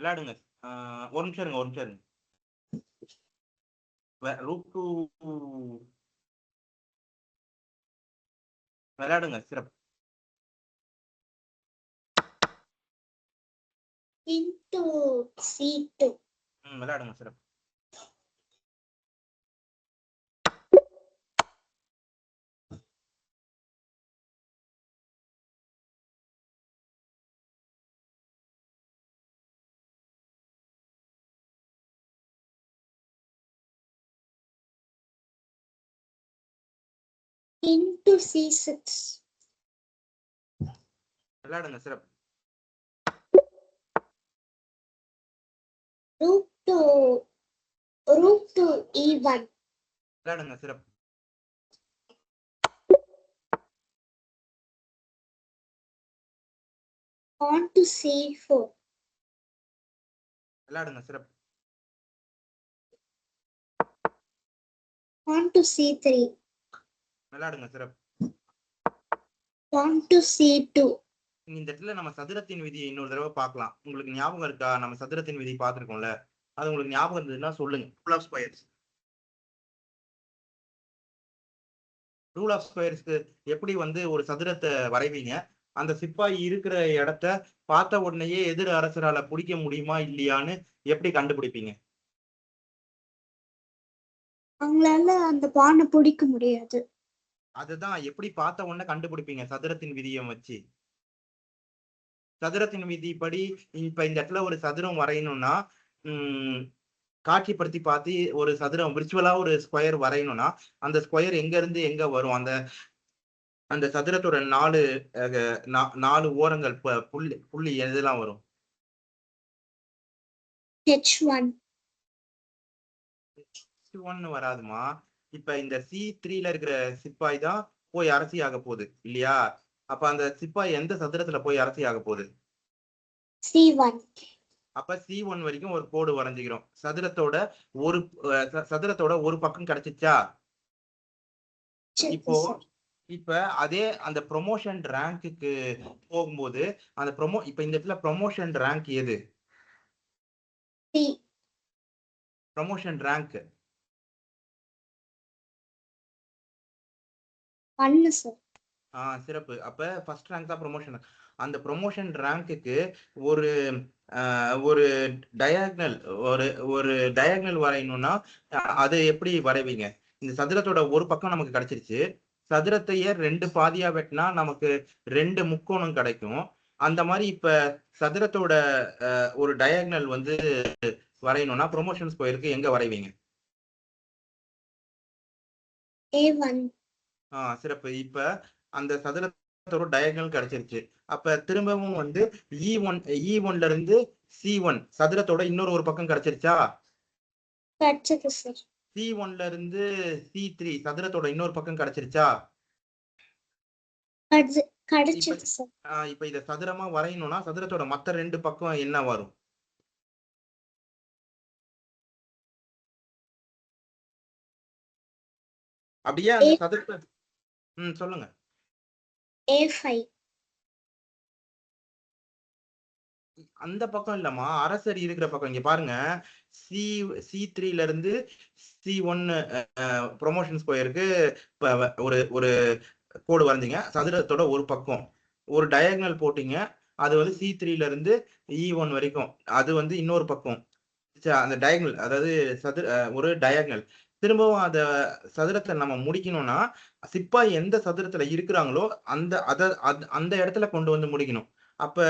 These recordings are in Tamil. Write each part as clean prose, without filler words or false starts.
விளையாடுங்க. ஒரு நிமிஷம் இருங்க, ஒரு நிமிஷம் இருங்க. ரூட் டூ விளையாடுங்க. சிறப்பு. into C2. விளையாடுங்க. சிறப்பு. into C6. விளையாடுங்க. சிறப்பு. root 2 E1. விளையாடுங்க. சிறப்பு. on to C4. விளையாடுங்க. சிறப்பு. on to C3. விளையாடுங்க. சிறப்பு. on to C2. இந்த இடத்துல நம்ம சதுரத்தின் விதியை இன்னொரு தடவை பார்க்கலாம். உங்களுக்கு ஞாபகம் இருக்கா? நம்ம சதுரத்தின் விதி பார்த்துருக்கோம்ல, அது உங்களுக்கு ஞாபகம் இருந்ததுன்னா சொல்லுங்க. Rule of squares. Rule of ஸ்கொயர்ஸ்க்கு எப்படி வந்து ஒரு சதுரத்தை வரைவீங்க? அந்த சிப்பாய் இருக்கிற இடத்த பார்த்த உடனேயே எதிர் அரசரால பிடிக்க முடியுமா இல்லையான்னு எப்படி கண்டுபிடிப்பீங்க? அவங்களால அந்த பானை பிடிக்க முடியாது. அதுதான் எப்படி பார்த்த உடனே கண்டுபிடிப்பீங்க சதுரத்தின் விதியை வச்சு? சதுரத்தின் விதிப்படி இப்ப இந்த இடத்துல ஒரு சதுரம் வரையணும்னா காட்சிப்படுத்தி பார்த்து ஒரு சதுரம் விர்ச்சுவலா ஒரு ஸ்கொயர் வரையணும்னா அந்த ஸ்கொயர் எங்க இருந்து எங்க வரும்? அந்த சதுரத்தோட நாலு ஓரங்கள் புள்ளி எதெல்லாம் வரும்? H1 வராதுமா. இப்ப இந்த C3ல இருக்கிற சிப்பாய் தான் போய் அரசி ஆக போகுது இல்லையா? அப்ப அந்த சிப்பாய் எந்த சதுரத்துல போய் அரசி ஆக போகுது? C1. அப்ப C1 வரைக்கும் ஒரு கோடு வரைஞ்சுக்கிறோம். சதுரத்தோட ஒரு பக்கம் கிடைச்சிச்சா? இப்ப அதே அந்த ப்ரொமோஷன் ரேங்க்கு போகும்போது அந்த இப்ப இந்த இடத்துல ப்ரொமோஷன் ரேங்க் எது? Promotion rank 1 sir. சிறப்பு. அப்ப ஃபர்ஸ்ட் ரேங்க் தான் ப்ரொமோஷன். அந்த ப்ரொமோஷன் ரேங்க்குக்கு ஒரு ஒரு டயகனல் ஒரு டயகனல் வரையணும்னா அது எப்படி வரைவீங்க? இந்த சதுரத்தோட ஒரு பக்கம் நமக்கு கிடைச்சிருச்சு. சதுரத்தையே 2 பாதியா வெட்டினா நமக்கு 2 முக்கோணம் கிடைக்கும். அந்த மாதிரி இப்ப சதுரத்தோட ஒரு டயகனல் வந்து வரையணும்னா ப்ரொமோஷன் ஸ்கொயருக்கு எங்க வரைவீங்க? A1. சிறப்பு. இப்ப அந்த சதுரத்தோட டயகனல் கிடைச்சிருச்சு. அப்ப திரும்பவும் வந்து E1ல இருந்து C1 சதுரத்தோட இன்னொரு ஒரு பக்கம் கிடைச்சிருச்சா? கிடைச்சது சார். C1ல இருந்து C3 சதுரத்தோட இன்னொரு பக்கம் கிடைச்சிருச்சா? கிடைச்சது சார். இப்ப இத சதுரமா வரையணும்னா சதுரத்தோட மத்த 2 பக்கம் என்ன வரும்? அப்படியே அந்த சதுரத்தை சொல்லுங்க. A5. அந்த பக்கம் இல்லம்மா, அரசர் இருக்கிற பக்கம். இங்க பாருங்க, C3ல இருந்து C1 ப்ரொமோஷன் ஸ்கொயருக்கு ஒரு கோடு வரைஞ்சிங்க. சதுரத்தோட ஒரு பக்கம் ஒரு டயகனல் போட்டீங்க. அது வந்து C3ல இருந்து E1 வரைக்கும். அது வந்து இன்னொரு பக்கம். அந்த டயகனல், அதாவது ஒரு டயகனல். திரும்பவும் அந்த சதுரத்தை நம்ம முடிக்கணும்னா சிப்பாய் எந்த சதுரத்துல இருக்கிறாங்களோ அந்த இடத்துல கொண்டு வந்து முடிக்கணும். அப்ப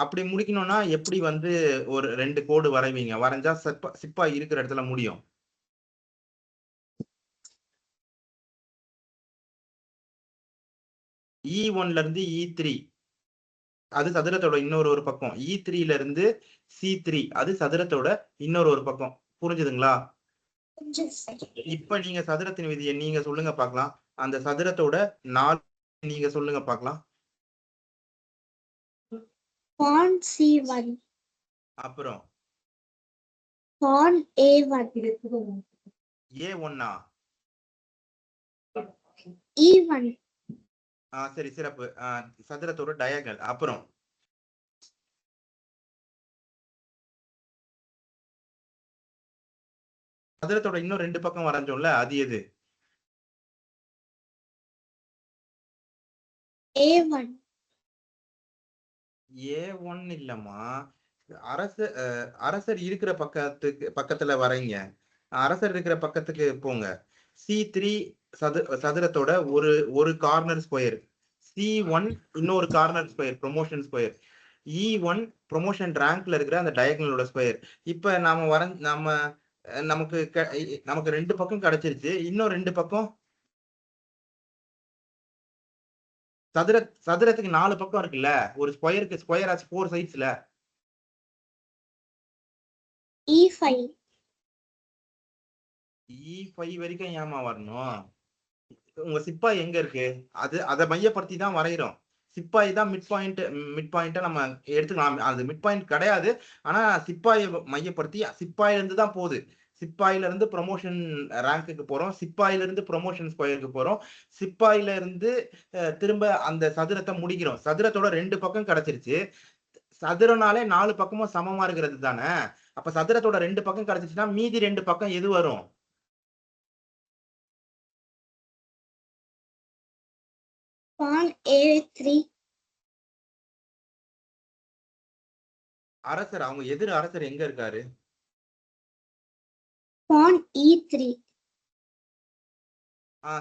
அப்படி முடிக்கணும்னா எப்படி வந்து ஒரு 2 கோடு வரைவீங்க? வரைஞ்சா சிப்பாய் இருக்கிற இடத்துல முடியும். E1ல இருந்து E3 அது சதுரத்தோட இன்னொரு ஒரு பக்கம். E3ல இருந்து C3 அது சதுரத்தோட இன்னொரு ஒரு பக்கம். புரிஞ்சுதுங்களா? இப்ப நீங்க சதுரத்தின் விதியை நீங்க சொல்லுங்க பார்க்கலாம். அந்த சதுரத்தோட 4 நீங்க சொல்லுங்க பார்க்கலாம். Pawn C1. அப்புறம் Pawn A1. A1 E1. சரி, சிறப்பு. சதுரத்தோட டயகனல். அப்புறம் சதுரத்தோட இன்னும் 2 பக்கம் வரைஞ்சோம்ல, அது எது? A1. A1 இல்லம்மா. அரசர் இருக்கிற பக்கத்துல வரைங்க. அரசர் இருக்கிற பக்கத்துக்கு போங்க. C3 சதுரத்தோட ஒரு கார்னர் ஸ்கொயர். C1 இன்னொரு corner square, promotion square. E1 promotion ரேங்க்ல இருக்கிற அந்த டயகனலோட ஸ்கொயர். இப்ப நமக்கு 2 பக்கம் கிடைச்சிருச்சு. இன்னும் 2 பக்கம் சதுரத்துக்கு 4 பக்கம் இருக்குல்ல. ஒரு ஸ்கொயர் ஆச்சு 4 சைட்ஸ்ல. E5. E5 வரைக்கும் ஏமா வரணும்? உங்க சிப்பாய் எங்க இருக்கு? அதை மையப்படுத்தி தான் வரைகிறோம். சிப்பாய் தான் மிட் பாயிண்ட்டை நம்ம எடுத்துக்கலாம். அது மிட் பாயிண்ட் கிடையாது. ஆனா சிப்பாயை மையப்படுத்தி சிப்பாயில இருந்து தான் போகுது. சிப்பாயில இருந்து ப்ரொமோஷன் ரேங்க்குக்கு போறோம். சிப்பாயில இருந்து ப்ரொமோஷன் ஸ்கொயருக்கு போறோம். சிப்பாயில இருந்து திரும்ப அந்த சதுரத்தை முடிக்கிறோம். சதுரத்தோட 2 பக்கம் கிடைச்சிருச்சு. சதுரனாலே 4 பக்கமும் சமமா இருக்கிறது தானே. அப்ப சதுரத்தோட 2 பக்கம் கிடைச்சிச்சுன்னா மீதி 2 பக்கம் எது வரும்? Pawn A3. அரசர், அவங்க எதிர் அரசர் எங்க இருக்காரு? Pawn E3.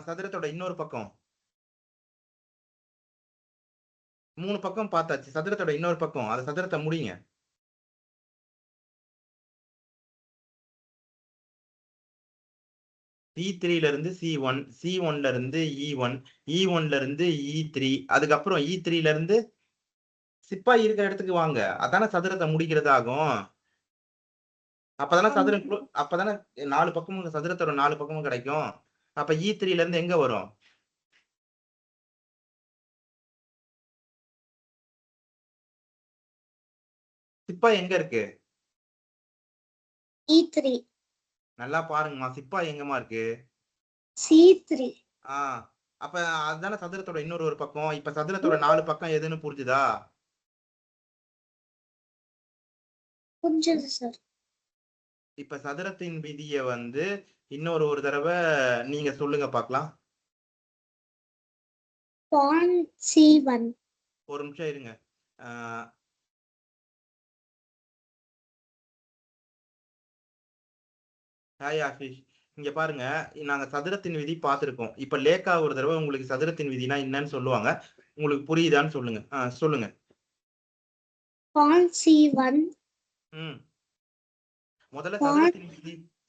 சதுரத்தோட இன்னொரு பக்கம். 3 பக்கம் பார்த்தாச்சு. சதுரத்தோட இன்னொரு பக்கம், அது சதுரத்தை முடிங்க. C3ல இருந்து C1, C1ல இருந்து E1, E1ல இருந்து E3, அதுக்கப்புறம் E3ல இருந்து சிப்பாய் இருக்கிற இடத்துக்கு வாங்க. அதானே சதுரத்தை முடிக்கிறது ஆகும். அப்பதானே அப்பதானே 4 பக்கமும் சதுரத்தோட 4 பக்கமும் கிடைக்கும். அப்ப E3ல இருந்து எங்க வரும்? சிப்பாய் எங்க இருக்கு? E3. நல்லா பாருங்கம்மா, சிப்பாய் எங்கம்மா இருக்கு? C3. அப்ப அதுதானே சதுரத்தோட இன்னொரு ஒரு பக்கம். இப்ப சதுரத்தோட 4 பக்கம் எதுன்னு புரிஞ்சுதா? புரிஞ்சது சார். இப்ப சதுரத்தின் விதியை இன்னொரு தடவை நீங்க சொல்லுங்க பார்க்கலாம். Pawn C1. ஒரு நிமிஷம் இருங்க. ஹாய் ஆஷிஷ், இங்க பாருங்க. நாங்க சதுரத்தின் விதி பார்த்திருக்கோம். இப்ப லேக்கா ஒரு தடவை உங்களுக்கு சதுரத்தின் விதினா என்னன்னு சொல்லுவாங்க. உங்களுக்கு புரியுதான்னு சொல்லுங்க. சொல்லுங்க. Pawn C1. முதல்ல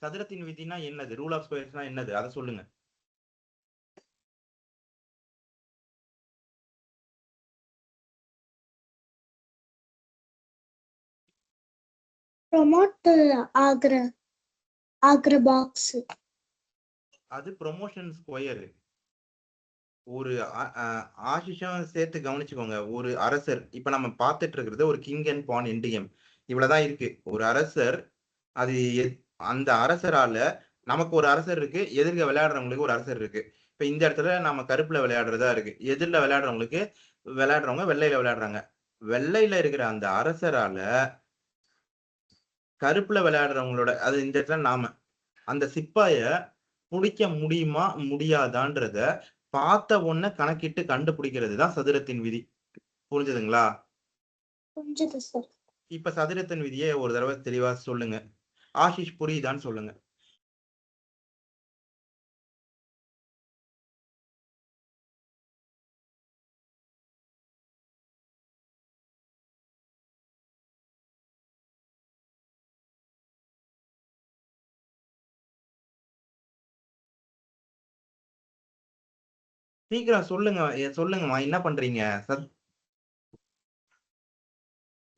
சதுரத்தின் விதினா என்னது? ரூல் ஆஃப் ஸ்கொயர்ஸ்னா என்னது? அதை சொல்லுங்க. ப்ரொமோட் ஆகிற பாக்ஸ். அது ப்ரொமோஷன் ஸ்கொயர். ஒரு ஆஷிஷம் சேர்த்து கவனிச்சுக்கோங்க. ஒரு அரசர், இப்ப நம்ம பார்த்துட்டு இருக்கிறது ஒரு king and pawn end game. இவ்வளவுதான் இருக்கு. ஒரு அரசர், அது அந்த அரசரால நமக்கு ஒரு அரசர் இருக்கு, எதிர்க்க விளையாடுறவங்களுக்கு ஒரு அரசர் இருக்கு. இப்ப இந்த இடத்துல நம்ம கருப்புல விளையாடுறதா இருக்கு. எதிரில விளையாடுறவங்க வெள்ளையில விளையாடுறாங்க. வெள்ளையில இருக்கிற அந்த அரசரால கருப்புல விளையாடுறவங்களோட, அது இந்த இடத்துல நாம அந்த சிப்பாய பிடிக்க முடியுமா முடியாதான்றத பார்த்த உடனே கணக்கிட்டு கண்டுபிடிக்கிறது தான் சதுரத்தின் விதி. புரிஞ்சுதுங்களா? புரிஞ்சது சார். இப்ப சதுரத்தின் விதியை ஒரு தடவை தெளிவா சொல்லுங்க. ஆஷிஷ், புரியுதான்னு சொல்லுங்க. சீக்கிரம் சொல்லுங்கம்மா, என்ன பண்றீங்க?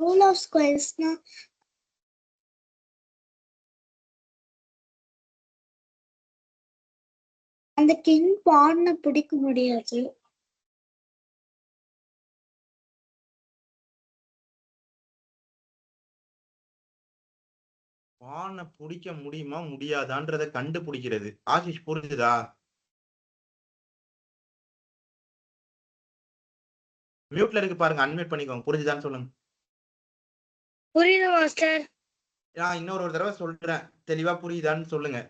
ரூல் ஆஃப் ஸ்கொயர்ஸ்னா அந்த கிங் பானை பிடிக்க முடியாது. பானை பிடிக்க முடியுமா முடியாதான்றத கண்டுபிடிக்கிறது. ஆஷிஷ், புரிஞ்சுதா? மியூட்ல இருக்கு பாருங்க, அன்மியூட் பண்ணிக்கோங்க. புரிஞ்சுதான்னு சொல்லுங்க. புரியுது மாஸ்டர். நான் இன்னொரு தடவை சொல்றேன், தெளிவா புரியுதான்னு சொல்லுங்க.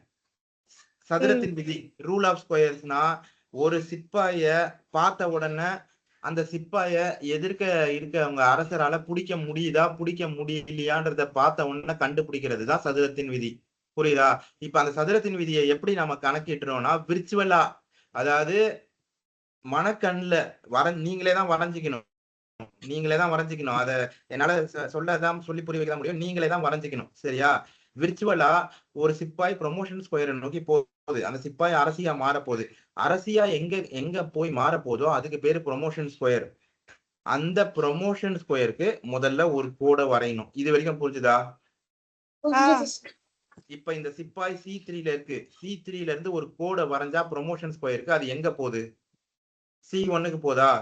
சதுரத்தின் விதி ரூல் ஆஃப் ஸ்கொயர்ஸ்னா ஒரு சிப்பாய பார்த்த உடனே அந்த சிப்பாய எதிர்க்க இருக்க அவங்க அரசரால பிடிக்க முடியுதா பிடிக்க முடியலையான்றத பார்த்த உடனே கண்டுபிடிக்கிறது தான் சதுரத்தின் விதி. புரியுதா? இப்ப அந்த சதுரத்தின் விதியை எப்படி நம்ம கணக்கிட்டுறோம்னா விர்ச்சுவலா, அதாவது மனக்கண்ல நீங்களே தான் வரைஞ்சிக்கணும். அதை என்னால சொல்லதான் சொல்லி புரிய வைக்க முடியும். நீங்களே தான் வரைஞ்சிக்கணும். சரியா? விர்ச்சுவலா ஒரு சிப்பாய் ப்ரொமோஷன் ஸ்கொயரை நோக்கி போகுது. அந்த சிப்பாய் அரசியா மாற போகுது. அரசியா எங்க போய் மாற போதோ அதுக்கு பேரு ப்ரொமோஷன் ஸ்கொயர். அந்த ப்ரொமோஷன் ஸ்கொயருக்கு முதல்ல ஒரு கோடை வரையணும். இது வரைக்கும் புரிஞ்சுதா? இப்ப இந்த சிப்பாய் C3ல இருக்கு. C3ல இருந்து ஒரு கோடை வரைஞ்சா ப்ரொமோஷன் ஸ்கொயருக்கு அது எங்க போகுது? C1க்கு போதா?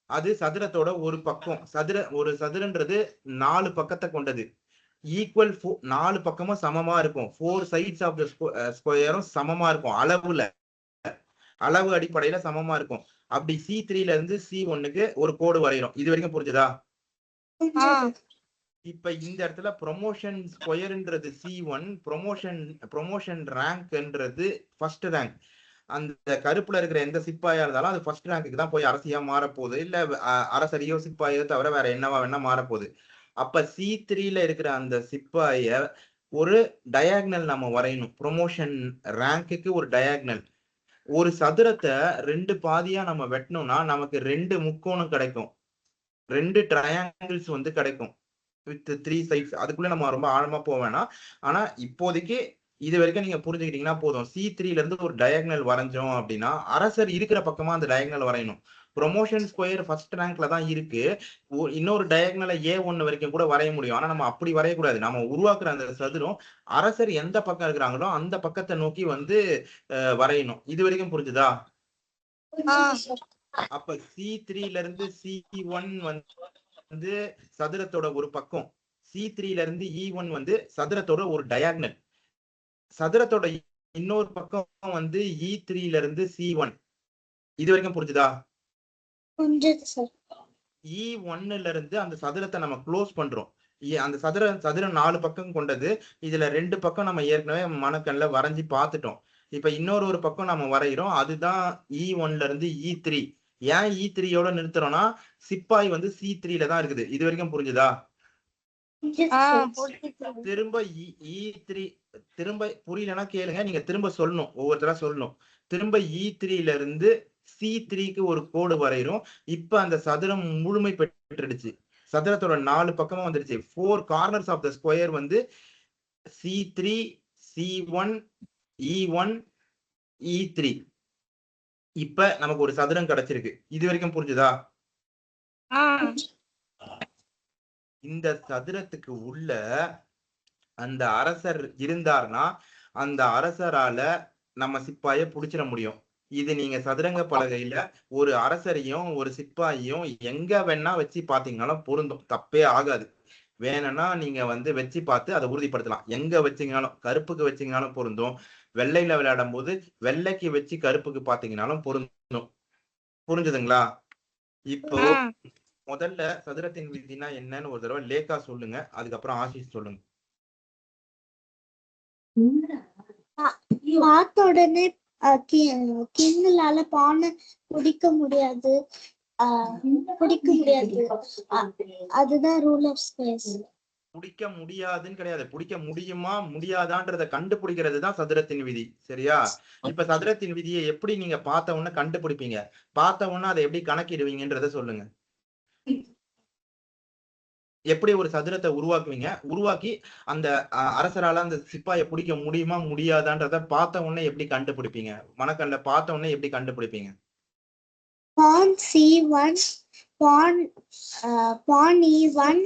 அது சதுரத்தோட ஒரு பக்கம். ஒரு சதுரன்றது 4 பக்கத்தை கொண்டது. ஈக்குவல் 4 பக்கமும் சமமா இருக்கும். 4 சைட்ஸ் ஆஃப் த ஸ்கொயரும் சமமா இருக்கும். அளவு அடிப்படையில சமமா இருக்கும். அப்படி C3ல இருந்து C1க்கு ஒரு கோடு வரைகிறோம். இது வரைக்கும் புரிஞ்சுதா? இப்ப இந்த இடத்துல ப்ரொமோஷன் ஸ்கொயர்ன்றது C1, ப்ரொமோஷன் ரேங்க்ன்றது ஃபர்ஸ்ட் ரேங்க். அந்த கருப்புல இருக்கிற எந்த சிப்பாயா இருந்தாலும் அது ஃபர்ஸ்ட் ரேங்க்கு தான் போய் அரசியா மாறப்போகுது. இல்ல அரசரியோ சிப்பாயோ தவிர வேற என்னவா வேணா மாறப்போகுது. அப்ப C3ல இருக்கிற அந்த சிப்பாய ஒரு டயாக்னல் நம்ம வரையணும். ப்ரொமோஷன் ரேங்க்குக்கு ஒரு டயாக்னல். ஒரு சதுரத்தை 2 பாதியா நம்ம வெட்டணும்னா நமக்கு 2 முக்கோணம் கிடைக்கும். 2 ட்ரையாங்கிள்ஸ் வந்து கிடைக்கும் வித் 3 சைட்ஸ். அதுக்குள்ள நம்ம ரொம்ப ஆழமா போக வேணாம். ஆனா இப்போதைக்கு இது வரைக்கும் நீங்க புரிஞ்சுக்கிட்டீங்கன்னா போதும். C3ல இருந்து ஒரு டயகனல் வரைஞ்சோம் அப்படின்னா அரசர் இருக்கிற பக்கமா அந்த டயகனல் வரையணும். ப்ரொமோஷன் ஸ்கொயர் ஃபர்ஸ்ட் ரேங்க்ல தான் இருக்கு. இன்னொரு டயகனலை A1 வரைக்கும் கூட வரைய முடியும். ஆனா நம்ம அப்படி வரையக்கூடாது. நம்ம உருவாக்குற அந்த சதுரம் அரசர் எந்த பக்கம் இருக்கிறாங்களோ அந்த பக்கத்தை நோக்கி வந்து வரையணும். இது வரைக்கும் புரிஞ்சுதா? அப்ப C3ல இருந்து C1 வந்து சதுரத்தோட ஒரு பக்கம். C3ல இருந்து E1 வந்து சதுரத்தோட ஒரு டயாக்னல். சதுரத்தோட இன்னொரு பக்கம் வந்து E3ல இருந்து C1. இது வரைக்கும் புரிஞ்சுதா? E1ல இருந்து அந்த சதுரத்தை நம்ம க்ளோஸ் பண்றோம். அந்த சதுரம் 4 பக்கம் கொண்டது. இதுல 2 பக்கம் நம்ம ஏற்கனவே மனக்கண்ல வரைஞ்சி பார்த்துட்டோம். இப்ப இன்னொரு பக்கம் நம்ம வரைகிறோம். அதுதான் E1ல இருந்து E3. ஏன் E3யோட நிறுத்துறோம்னா சிப்பாய் வந்து C3ல தான் இருக்குது. இது வரைக்கும் புரிஞ்சுதா? திரும்ப E3 திரும்ப புரியலன்னா கேளுங்க. நீங்க திரும்ப சொல்லணும். ஒவ்வொருத்தரா சொல்லணும். திரும்ப E3ல இருந்து C3க்கு ஒரு கோடு வரைகிறோம். இப்ப அந்த சதுரம் முழுமை பெற்றுடுச்சு. சதுரத்தோட 4 பக்கமும் வந்துருச்சு. 4 கார்னர்ஸ் ஆஃப் த ஸ்கொயர் வந்து C3, C1, E1, E3. இப்ப நமக்கு ஒரு சதுரம் கிடைச்சிருக்கு. இது வரைக்கும் புரிஞ்சுதா? இந்த சதுரத்துக்கு உள்ள அந்த அரசர் இருந்தார்னா அந்த அரசரால நம்ம சிப்பாய புடிச்சிட முடியும். இது நீங்க சதுரங்க பலகையில ஒரு அரசரையும் ஒரு சிப்பாயையும் எங்க வேணா வச்சு பாத்தீங்கன்னாலும் பொருந்தும். தப்பே ஆகாது. வேணும்னா நீங்க வந்து வச்சு பார்த்து அதை உறுதிப்படுத்தலாம். எங்க வச்சீங்கனாலும், கருப்புக்கு வச்சீங்கனாலும் பொருந்தும். வெள்ளையில விளையாடும் போது வெள்ளைக்கு வச்சு கருப்புக்கு பாத்தீங்கன்னாலும் பொருந்தும். புரிஞ்சுதுங்களா? இப்போ முதல்ல சதுரத்தின் விதினா என்னன்னு ஒரு தடவை லேக்கா சொல்லுங்க. அதுக்கப்புறம் ஆசிஷ் சொல்லுங்க. பார்த்த உடனே கிங்களால பானை பிடிக்க முடியாது. அதுதான் ரூல் ஆஃப் ஸ்கொயர்ஸ். பிடிக்க முடியாதுன்னு கிடையாது. பிடிக்க முடியுமா முடியாதான்றத கண்டுபிடிக்கிறது தான் சதுரத்தின் விதி. சரியா? இப்ப சதுரத்தின் விதியை எப்படி நீங்க பார்த்த உடனே கண்டுபிடிப்பீங்க? பார்த்த உடனே அதை எப்படி கணக்கிடுவீங்கன்றத சொல்லுங்க. எப்படி ஒரு சதுரத்தை உருவாக்குவீங்க? உருவாக்கி அந்த அரசரால அந்த சிப்பாயை பிடிக்க முடியுமா முடியாதான்றத பார்த்த உடனே எப்படி கண்டுபிடிப்பீங்க? மனக்கண்ல பார்த்த உடனே எப்படி கண்டுபிடிப்பீங்க? பான் C1, பான் E1,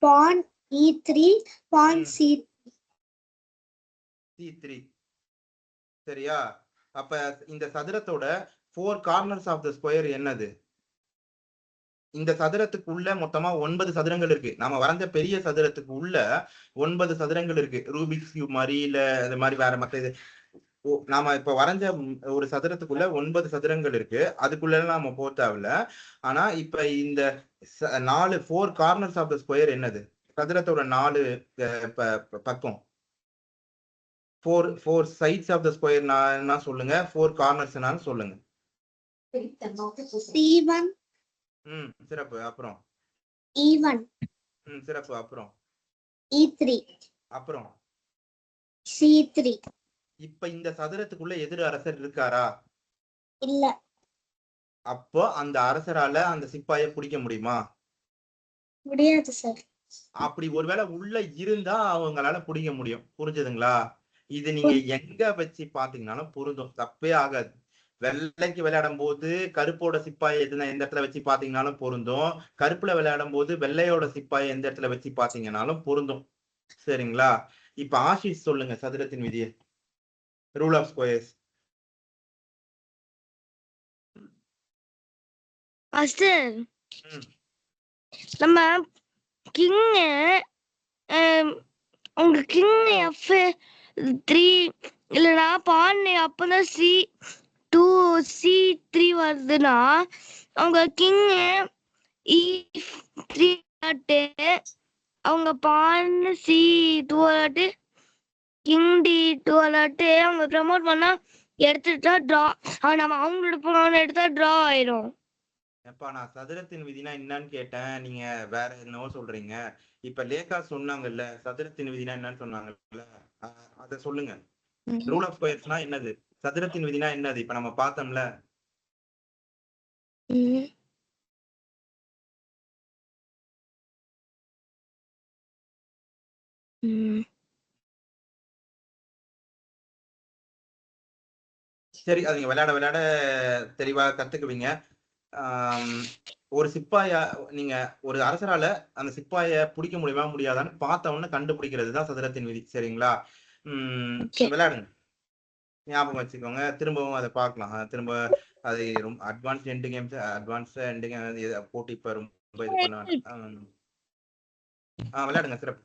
பான் E3, பான் C3. சரியா? அப்ப இந்த சதுரத்தோட 4 கார்னர்ஸ் ஆஃப் த ஸ்கொயர் என்னது? இந்த சதுரத்துக்கு உள்ள மொத்தமா 9 சதுரங்கள் இருக்கு. நாம வரைஞ்ச பெரிய சதுரத்துக்கு உள்ள 9 சதுரங்கள் இருக்கு. ரூபிக்ஸ் கியூப் மாதிரி இல்ல அது மாதிரி வேற மத்த இது. நாம இப்ப வரைஞ்ச ஒரு சதுரத்துக்குள்ள 9 சதுரங்கள் இருக்கு. அதுக்குள்ள நாம போக தேவையில்ல. ஆனா இப்ப இந்த 4 கார்னர்ஸ் ஆஃப் த ஸ்கொயர் என்னது? சதுரத்தோட 4 பக்கம். Four sides of the square என்ன சொல்லுங்க, 4 கார்னர்ஸ் என்னன்னு சொல்லுங்க. C1 சிறப்பு. அப்புறம் E1 சிறப்பு. அப்புறம் E3 அப்புறம் C3 இப்ப இந்த சதுரத்துக்குள்ள எதிர் அரசர் இருக்காரா? இல்ல. அப்போ அந்த அரசரால அந்த சிப்பாயை பிடிக்க முடியுமா? முடியாது சார். அப்படி ஒருவேளை உள்ள இருந்தா அவங்களால பிடிக்க முடியும். புரிஞ்சுதுங்களா? இது நீங்க எங்க வச்சு பாத்தீங்கன்னாலும் பொருந்தும், தப்பே ஆகாது. வெள்ளைக்கு விளையாடும் போது கருப்போட சிப்பாயை எந்த இடத்துல வச்சு பாத்தீங்கன்னாலும் பொருந்தும். கருப்புல விளையாடும் போது வெள்ளையோட சிப்பாயை எந்த இடத்துல வச்சு பாத்தீங்கன்னாலும் பொருந்தும். சரிங்களா? இப்ப ஆஷிஷ் சொல்லுங்க சதுரத்தின் விதியை, ரூல் ஆஃப் ஸ்கொயர்ஸ். நம்ம கிங் உங்க கிங் F3 இல்லனா பான் அப்பதான் C2C3 வருதுன்னா அவங்க கிங் E3 அவங்க பான் C2 கிங் D2 அவங்க ப்ரமோட் பண்ணா எடுத்துட்டா டிரா. நம்ம அவங்களோட பான் எடுத்தா டிரா ஆயிடும். எப்பா நான் சதுரத்தின் விதினா என்னன்னு கேட்டேன், நீங்க வேற என்னவோ சொல்றீங்க. இப்ப லேக்கா சொன்னாங்கல்ல சதுரத்தின் விதினா என்னன்னு சொன்னாங்கல்ல, அத சொல்லுங்க. ரூல் ஆஃப் ஸ்கொயர்ஸ்னா என்னது, சதுரத்தின் விதினா என்னது, இப்ப நம்ம பார்த்தோம்ல. சரி, அது நீங்க விளையாட விளையாட தெளிவா கத்துக்குவீங்க. ஒரு சிப்பாயா நீங்க ஒரு அரசரால அந்த சிப்பாய பிடிக்க முடியுமா முடியாதான்னு பார்த்தவொன்னு கண்டுபிடிக்கிறது தான் சதுரத்தின் விதி. சரிங்களா? விளையாடுங்க, ஞாபகம் வச்சுக்கோங்க. திரும்பவும் அதை பார்க்கலாம். திரும்ப அது ரொம்ப advance end games, advance end game போட்டு இப்ப ரொம்ப இது பண்ண வேண்டாம். விளையாடுங்க. சிறப்பு.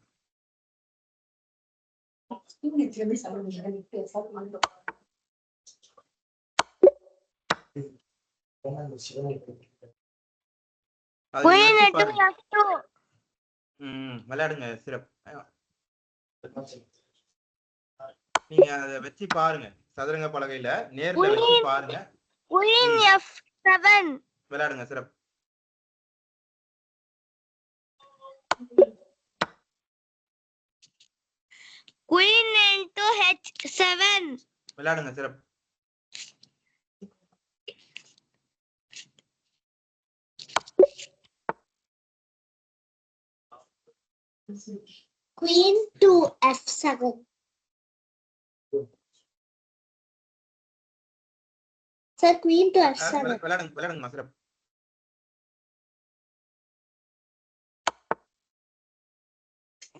விளையாடுங்க. சிறப்பு. நீங்க அதை வச்சு பாருங்க, சதுரங்க பலகையில நேர்ல வச்சு பாருங்க. விளையாடுங்க. சிறப்பு. Queen into H7. விளையாடுங்க. சிறப்பு. Queen to F7. Sir, Queen to F7. விளையாடுங்க. சிறப்பு.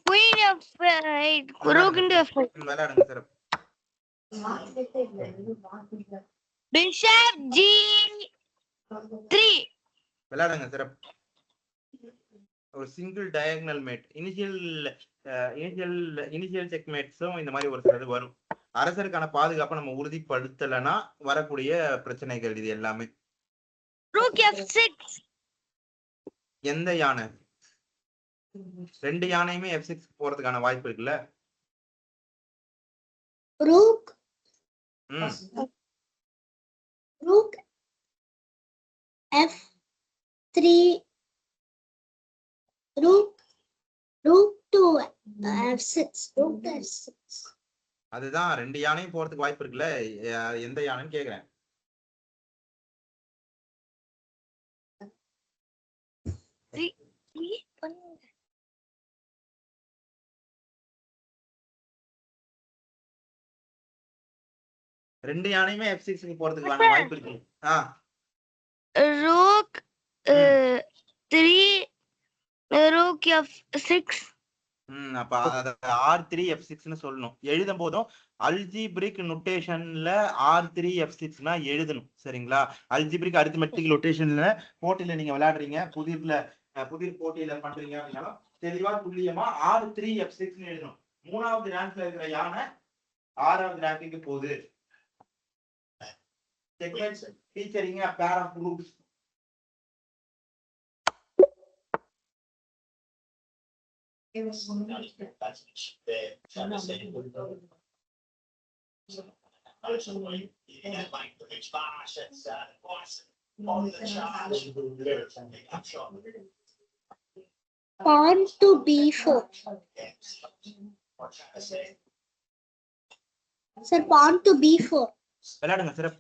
Queen F8. Rook into F8. விளையாடுங்க. சிறப்பு. Bishop G3. விளையாடுங்க. சிறப்பு. ஒரு single diagonal mate, initial check மேட்ஸும் இந்த மாதிரி ஒரு சிலது வரும். அரசருக்கான பாதுகாப்பை நம்ம உறுதிப்படுத்தலைன்னா வரக்கூடிய பிரச்சனைகள் இது எல்லாமே. Rook F6. எந்த யானை? 2 யானையுமே F6 போறதுக்கான வாய்ப்பு இருக்குல்ல. Rook F3. Rook to F6. Rook to F6. அதுதான் 2 யானையும் போறதுக்கு வாய்ப்பு இருக்குல்ல, எந்த யானைன்னு கேக்குறேன். ரெண்டு யானையுமே F6 போறதுக்கான வாய்ப்பு இருக்கு. Rook 3. Rook F6. அப்ப R3 F6ன்னு சொல்லணும். எழுதும் போதும் அல்ஜிபிரிக் நோட்டேஷன்ல R3 F6னா எழுதணும். சரிங்களா? அல்ஜிபிரிக் அரித்மெட்டிக் நோட்டேஷன்ல போட்டியில நீங்க விளையாடுறீங்க, புதிர் போட்டியில பண்றீங்க அப்படின்னா தெளிவா துல்லியமா R3 F6ன்னு எழுதணும். 3வது ரேங்க்ல இருக்கிற யானை 6வது ரேங்க்குக்கு போகுது. Segments featuring a pair of groups. Pawn to b4. Sir, pawn to b4. விளையாடுங்க சிறப்பு.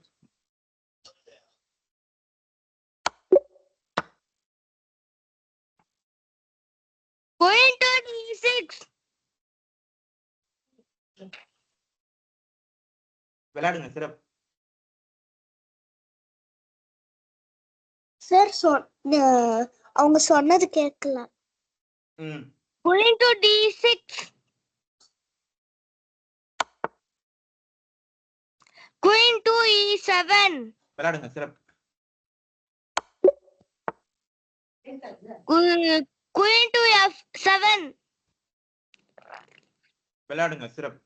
Queen to d6. விளையாடுங்க சிறப்பு. சார் அவங்க சொன்னது கேட்கல. Queen to d6. Queen to e7. விளையாடுங்க சிறப்பு. Queen to f7. விளையாடுங்க சிறப்பு.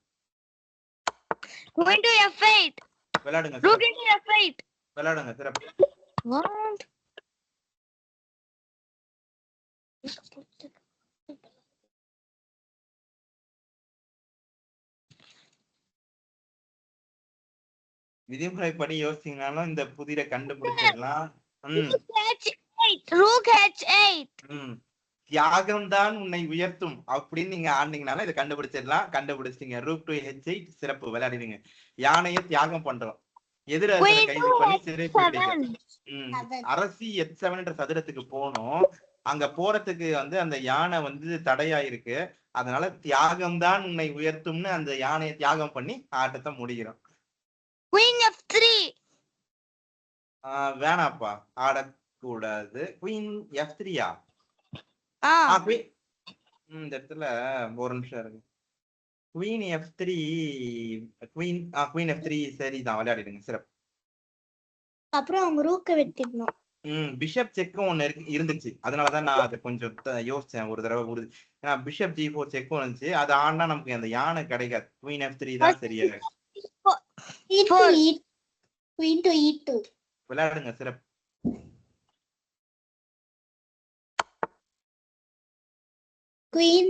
Queen to f8. விளையாடுங்க Rook சிறப்பு. into f8. விளையாடுங்க சிறப்பு. What? விதிமுறைப்படி யோசிச்சீங்கன்னாலும் இந்த புதிரை கண்டுபிடிச்சிடலாம். Rook h8. தியாகம் தான் உன்னை உயர்த்தும் அப்படின்னு நீங்க ஆனீங்கனாலும் இதை கண்டுபிடிச்சிடலாம். கண்டுபிடிச்சிட்டீங்க. ரூக் டு h8 சிறப்பு. விளையாடுவீங்க. யானையை தியாகம் பண்றோம். எதிராக கைது பண்ணி சிறை அரசி h7 என்ற சதுரத்துக்கு போனோம். அங்க போறதுக்கு வந்து அந்த யானை வந்து தடையா இருக்கு. அதனால தியாகம் தான் உன்னை உயர்த்தும்னு அந்த யானையை தியாகம் பண்ணி ஆட்டத்தை முடிக்கிறோம். Queen f3. வேணாப்பா, ஆடக்கூடாது. குயின் f3யா? இந்த இடத்துல ஒரு நிமிஷம் இருக்கு. குயின் f3 குயின் f3 சரிதான். விளையாடிடுங்க சிறப்பு. அப்புறம் அவங்க ரூக்க வெட்டிடணும். பிஷப் செக்கும் ஒண்ணு இருந்துச்சு. அதனாலதான் நான் அதை கொஞ்சம் யோசிச்சேன் ஒரு தடவை. பிஷப் g4 செக்கும் இருந்துச்சு. அது ஆனா நமக்கு அந்த யானை கிடைக்காது. குயின் f3 தான் சரியா. விளையாடுங்க சிறப்பு. Queen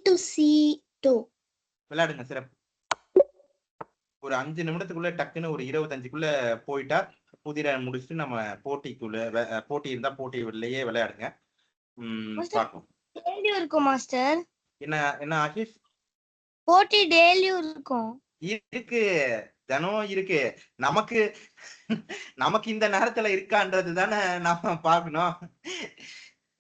to c2. விளையாடுங்க சிறப்பு. ஒரு 5 நிமிடத்துக்குள்ள டக்குன்னு ஒரு 25க்குள்ள போயிட்டா புதிரை முடிச்சுட்டு நம்ம போட்டி இருந்தா போட்டி வெளியே விளையாடுங்க. பாப்போம். டெய்லியும் இருக்கும் மாஸ்டர். என்ன ஆஷிஷ்? போட்டி டெய்லியும் இருக்கும். இருக்கு, தினம் இருக்கு. நமக்கு இந்த நேரத்துல இருக்கான்றது தானே நாம பாக்கணும்.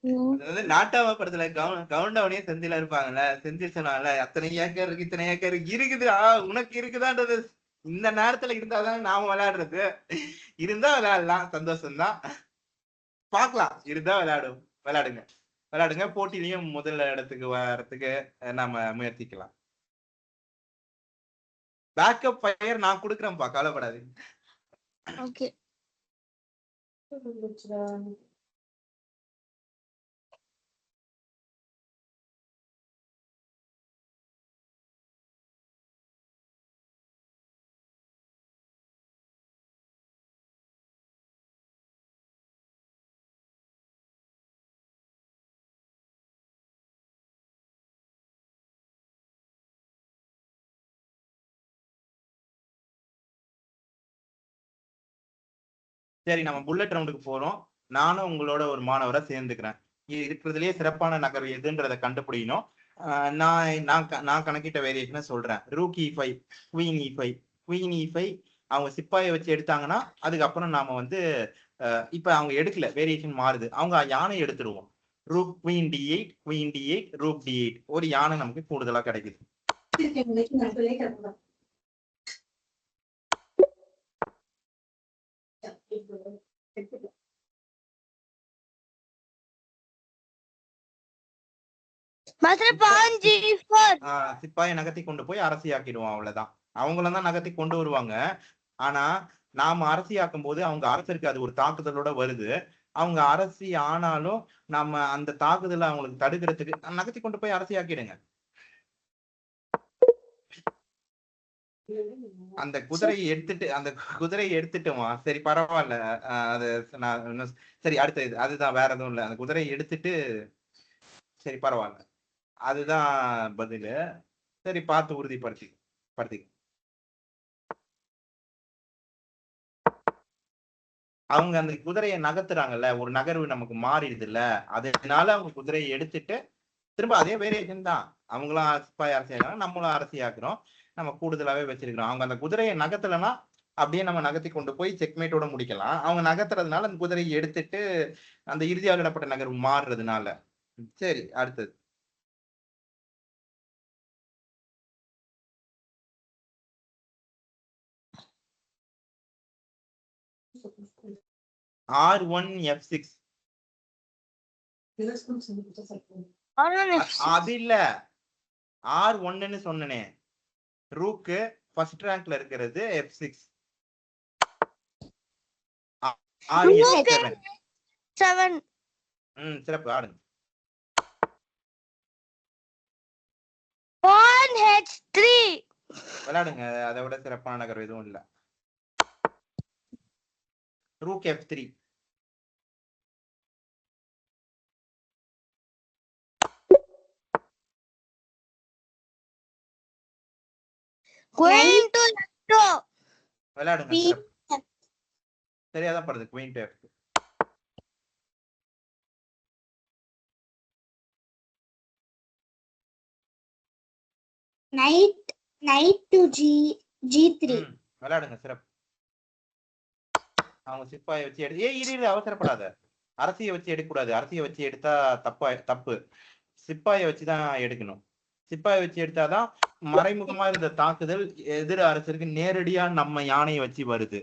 அதாவது நாட்டாவ படத்துல கவுண்டவனையே செந்தில இருப்பாங்கல்ல, செந்தில் சொன்னால அத்தனை ஏக்கர் இருக்கு, இத்தனை ஏக்கர் இருக்குது. உனக்கு இருக்குதான்றது இந்த நேரத்துல இருந்தாதான் நாம விளையாடுறது. இருந்தா விளையாடலாம், சந்தோஷம்தான். பாக்கலாம், இருந்தா விளையாடுங்க. போட்டிலையும் முதல் இடத்துக்கு வர்றதுக்கு நாம முயற்சிக்கலாம். பேக்கப் ஃபயர் நான் கொடுக்குறேன்ப்பா, கவலைப்படாதீங்க. ஓகே. சரி, நம்ம புல்லட் ரவுண்டுக்கு போறோம். நானும் உங்களோட ஒரு மாணவரை சேர்ந்துக்கிறேன். இருக்கிறதுலயே சிறப்பான நகர் எதுன்றதை கண்டுபிடிக்கணும். நான் கணக்கிட்ட வேரியேஷனை சொல்றேன். ரூக் e5, குயின் e5 அவங்க சிப்பாயை வச்சு எடுத்தாங்கன்னா அதுக்கப்புறம் நாம வந்து இப்ப அவங்க எடுக்கல, வேரியேஷன் மாறுது. அவங்க யானை எடுத்துருவோம். Rook queen d8, rook d8. ஒரு யானை நமக்கு கூடுதலா கிடைக்குது. சிப்பாயை நகர்த்தி கொண்டு போய் அரசியாக்கிடுவோம். அவ்வளவுதான். அவங்களதான் நகர்த்தி கொண்டு வருவாங்க. ஆனா நாம அரசியாக்கும் போது அவங்க அரசருக்கு அது ஒரு தாக்குதலோட வருது. அவங்க அரசி ஆனாலும் நம்ம அந்த தாக்குதலை அவங்களுக்கு தடுக்கிறதுக்கு நகர்த்தி கொண்டு போய் அரசியாக்கிடுங்க. அந்த குதிரையை எடுத்துட்டுமா? சரி, பரவாயில்ல. அது சரி, அடுத்த இது அதுதான், வேற எதுவும் இல்லை. அந்த குதிரையை எடுத்துட்டு சரி, பரவாயில்ல. அதுதான் பதிலு. சரி, பார்த்து படுத்தி அவங்க அந்த குதிரையை நகர்த்துறாங்கல்ல, ஒரு நகர்வு நமக்கு மாறிடுது இல்ல, அதனால அவங்க குதிரையை எடுத்துட்டு திரும்ப அதே வேரியேஷன் தான். அவங்களும் சிப்பாய் அரசியாக்குறாங்க, நம்மளும் அரசியாக்குறோம். நம்ம கூடுதலாவே வச்சிருக்கிறோம். அவங்க அந்த குதிரையை நகர்த்தலைன்னா அப்படியே நம்ம நகர்த்தி கொண்டு போய் செக்மேட்டோட முடிக்கலாம். அவங்க நகர்த்துறதுனால அந்த குதிரையை எடுத்துட்டு அந்த இறுதியாக விடப்பட்ட நகர்வு மாறுறதுனால. சரி, அடுத்தது. R1F6. அது இல்ல, R1ன்னு சொன்னனே, ரூக்கு ஃபர்ஸ்ட் ரேங்க்ல இருக்கிறது F6. R7. 7. சிறப்பு, ஆடுங்க. Pawn H3. விளையாடுங்க, அதை விட சிறப்பான நகர் எதுவும் இல்ல. Rook F3. Queen to F2. விளையாடுங்க, சிறப்பு. சரியாதான் படுது, queen to F2. knight to G3. விளையாடுங்க, சிறப்பு. அவங்க சிப்பாயை வச்சு இரு அவசரப்படாத. அரசியை வச்சு எடுக்கக்கூடாது. அரசியை வச்சு எடுத்தா தப்பு. சிப்பாயை வச்சுதான் எடுக்கணும். சிப்பாயை வச்சு எடுத்தாதான் மறைமுகமா இருந்த தாக்குதல் எதிர அரசருக்கு நேரடியா நம்ம யானையை வச்சு வருது.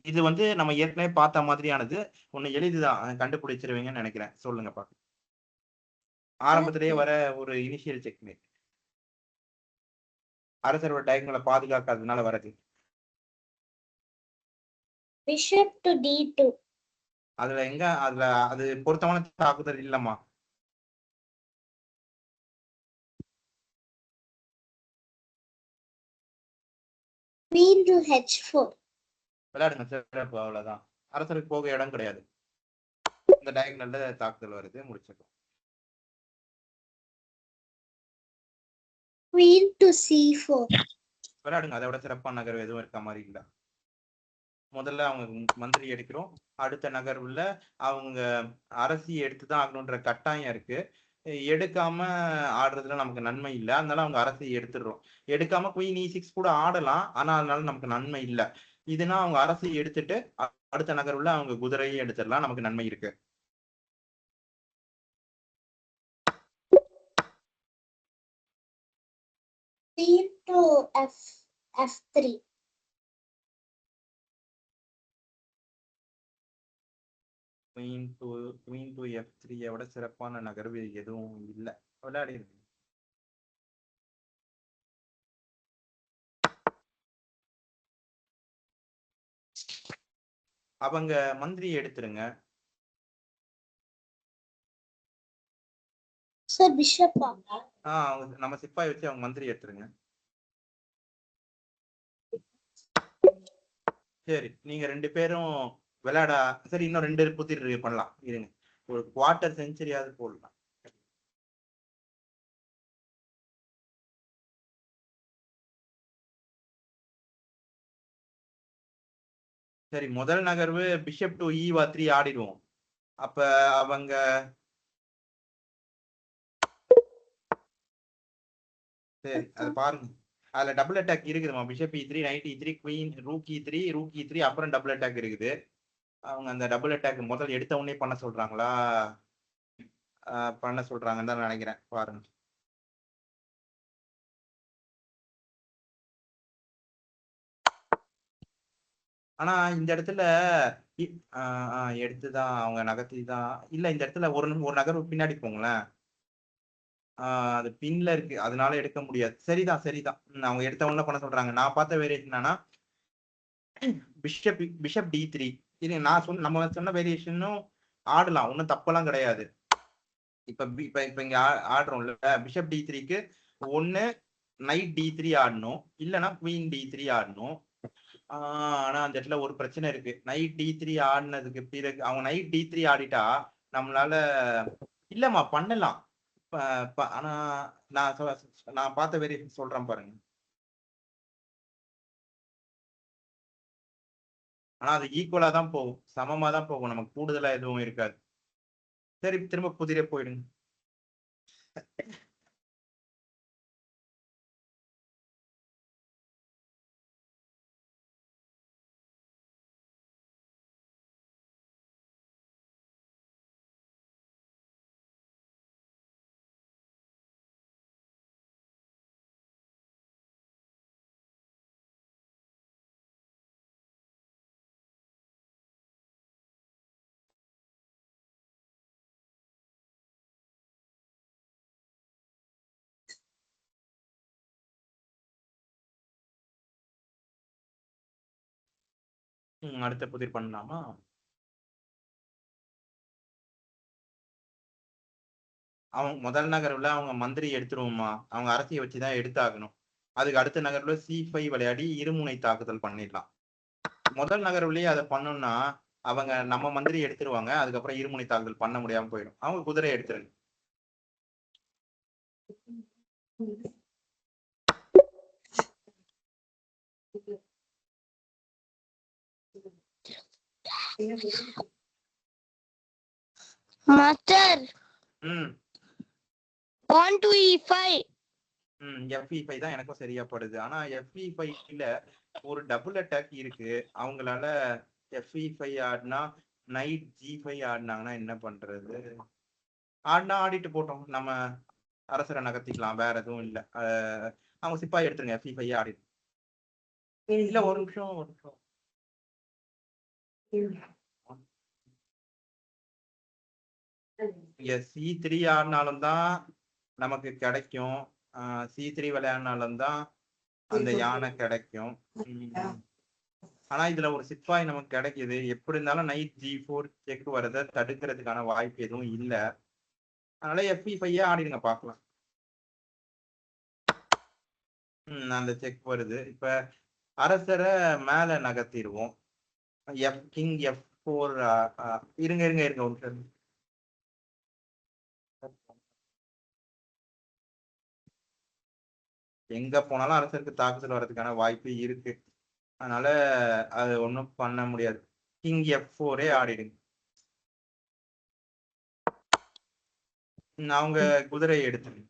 இது நம்ம ஏற்கனவே பார்த்த மாதிரியானது. ஒண்ணு எளிதுதான், கண்டுபிடிச்சிருவீங்கன்னு நினைக்கிறேன். சொல்லுங்க பாக்க. ஆரம்பத்திலேயே வர ஒரு இனிஷியல் செக்மேட். அரசரோட டயகனலை பாதுகாக்காததுனால வரது. bishop to D2. அது பொருத்தமான தாக்குதல் இல்லம்மா. queen to H4. விளையாடுங்க, சிறப்பு. அவ்வளவுதான். அரசருக்கு போக இடம் கிடையாது. இந்த டயகனல்ல தாக்குதல் வருது, முடிச்சிடும். queen to C4. விளையாடுங்க, அதை விட சிறப்பான நகர்வு எதுவும் இருக்க மாதிரி இல்ல. முதல்ல அவங்க மந்திரி எடுக்கிறோம். அடுத்த நகர்வுல அவங்க அரசி எடுத்துதான் ஆகணும்ன்ற கட்டாயம் இருக்கு. எடுக்காம ஆடுறதுல நமக்கு நன்மை இல்லை, அதனால அவங்க அரசி எடுத்துடுறோம். எடுக்காம குயின் E6 கூட ஆடலாம், ஆனா அதனால நமக்கு நன்மை இல்லை. இதுனா அவங்க அரசி எடுத்துட்டு அடுத்த நகர்வுல அவங்க குதிரையும் எடுத்துடலாம், நமக்கு நன்மை இருக்கு. queen to F3. Queen to F3 விட சிறப்பான நகர்வு எதுவும் இல்லை. விளையாடி இருக்கு. அவங்க மந்திரி எடுத்துருங்க. சார் பிஷப் நம்ம சிப்பாய் வச்சு அவங்க மந்திரி எடுத்துருங்க. சரி, நீங்க 2 பேரும் விளையாட. சரி, இன்னும் 2 புத்திர பண்ணலாம். இருங்க, ஒரு குவார்டர் செஞ்சுரியாவது போடலாம். சரி, முதல் நகர்வு பிஷப் டு E3 ஆடிடுவோம். அப்ப அவங்க சரி, அது பாருங்க. அதுல டபுள் அட்டாக் இருக்குதுமா. Bishop E3, night E3, queen rook E3, அப்புறம் டபுள் அட்டாக் இருக்குது. அவங்க அந்த டபுள் அட்டாக் முதல் எடுத்த உடனே பண்ண சொல்றாங்களா, பண்ண சொல்றாங்கன்னு தான் நினைக்கிறேன். பாருங்க. ஆனா இந்த இடத்துல எடுத்துதான் அவங்க நகர்த்தி தான் இல்ல. இந்த இடத்துல ஒரு நகர்வு பின்னாடி போங்களேன். அது பின்ல இருக்கு, அதனால எடுக்க முடியாது. சரிதான். அவங்க எடுத்த உடனே பண்ண சொல்றாங்க. நான் பார்த்த வேரியேஷன் என்னன்னா பிஷப் D3. இது நம்ம சொன்ன வேரியேஷனும் ஆடலாம், ஒன்றும் தப்பெல்லாம் கிடையாது. இப்ப இங்க ஆடுறோம்ல, பிஷப் D3க்கு ஒண்ணு நைட் D3 ஆடணும், இல்லைன்னா குயின் D3 ஆடணும். ஆனா அந்த இடத்துல ஒரு பிரச்சனை இருக்கு. நைட் D3 ஆடினதுக்கு பிறகு அவங்க நைட் D3 ஆடிட்டா நம்மளால இல்லம்மா பண்ணலாம். ஆனா நான் பார்த்த வேரியேஷன் சொல்றேன் பாருங்க. ஆனா அது ஈக்குவலா தான் போகும், சமமா தான் போகும், நமக்கு கூடுதலா எதுவும் இருக்காது. சரி, திரும்ப புதிரே போயிடுங்க. அடுத்த புதிர் பண்ணலாமா? அவங்க முதல் நகர்வுல அவங்க மந்திரி எடுத்துருவோமா, அவங்க அரசியை வச்சுதான் எடுத்தாகணும். அதுக்கு அடுத்த நகர்வுல C5 விளையாடி இருமுனை தாக்குதல் பண்ணிடலாம். முதல் நகர்வுலயே அதை பண்ணோம்னா அவங்க நம்ம மந்திரி எடுத்துருவாங்க, அதுக்கப்புறம் இருமுனை தாக்குதல் பண்ண முடியாம போயிடும். அவங்க குதிரை எடுத்துருங்க. Master. Pawn to E5. FE5 தான் எனக்கும் சரியா படுது. ஆனா FE5ல ஒரு டபுள் அட்டாக் இருக்கு. அவங்களால FE5 ஆடினா நைட் G5 ஆடினாங்கன்னா என்ன பண்றது? ஆடினா ஆடிட்டு போட்டோம், நம்ம அரசரை நகர்த்திக்கலாம், வேற எதுவும் இல்ல. அவங்க சிப்பாய் எடுத்துருங்க, FE5 ஆடிட்டு. இல்ல ஒரு நிமிஷம். C3 ஆடினாலும் தான் நமக்கு கிடைக்கும், C3 விளையாடினாலும் தான் அந்த யானை கிடைக்கும். ஆனா இதுல ஒரு சிப்பாய் நமக்கு கிடைக்குது. எப்படி இருந்தாலும் நைட் G4 செக் வரத தடுக்கிறதுக்கான வாய்ப்பு எதுவும் இல்ல. அதனால FE5 ஆடிடுங்க, பாக்கலாம். அந்த செக் வருது. இப்ப அரசரை மேல நகர்த்திடுவோம். King F4. இருங்க ஒரு நிமிஷம். எங்க போனாலும் அரசருக்கு தாக்குதல் வர்றதுக்கான வாய்ப்பு இருக்கு. அதனால அது ஒண்ணும் பண்ண முடியாது. King F4 ஆடிடுங்க. அவங்க குதிரையை எடுத்துருங்க.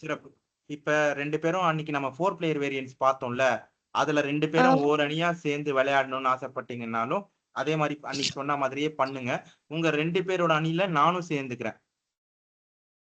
சிறப்பு. இப்ப 2 பேரும் அன்னைக்கு நம்ம 4 பிளேயர் வேரியன்ஸ் பார்த்தோம்ல, அதுல 2 பேரும் ஒரு அணியா சேர்ந்து விளையாடணும்னு ஆசைப்பட்டீங்கன்னாலும் அதே மாதிரி அன்னைக்கு சொன்ன மாதிரியே பண்ணுங்க. உங்க 2 பேரோட அணியில நானும் சேர்ந்துக்கிறேன்.